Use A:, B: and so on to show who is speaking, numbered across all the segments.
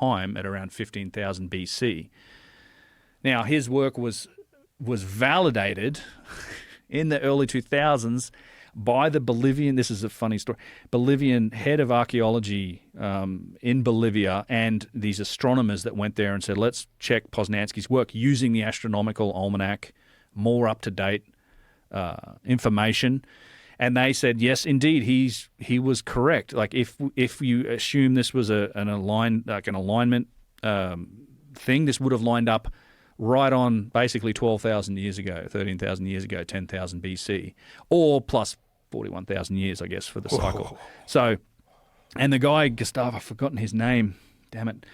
A: time at around 15,000 BC. Now, his work was validated in the early 2000s by the Bolivian, this is a funny story, Bolivian head of archaeology in Bolivia, and these astronomers that went there and said, let's check Poznański's work using the astronomical almanac, more up-to-date information. And they said, yes, indeed, he was correct. Like if you assume this was an alignment thing, this would have lined up right on basically 12,000 years ago, 13,000 years ago, 10,000 BC, or plus 41,000 years, I guess, for the cycle. Whoa. So, and the guy, Gustavo, I've forgotten his name, damn it,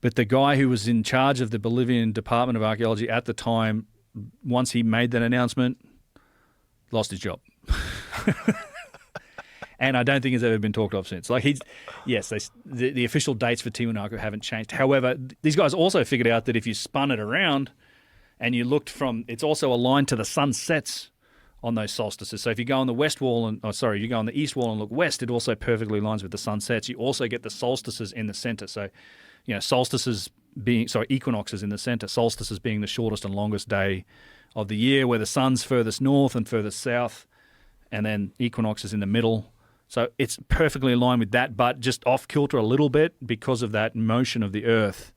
A: but the guy who was in charge of the Bolivian Department of Archaeology at the time, once he made that announcement, lost his job. And I don't think it's ever been talked of since. Like the official dates for Tiwanaku haven't changed. However, these guys also figured out that if you spun it around and you looked it's also aligned to the sunsets on those solstices. So if you go on the west wall you go on the east wall and look west, it also perfectly aligns with the sunsets. You also get the solstices in the center. So, equinoxes in the center, solstices being the shortest and longest day of the year, where the sun's furthest north and furthest south, and then equinoxes in the middle. So it's perfectly aligned with that, but just off kilter a little bit because of that motion of the Earth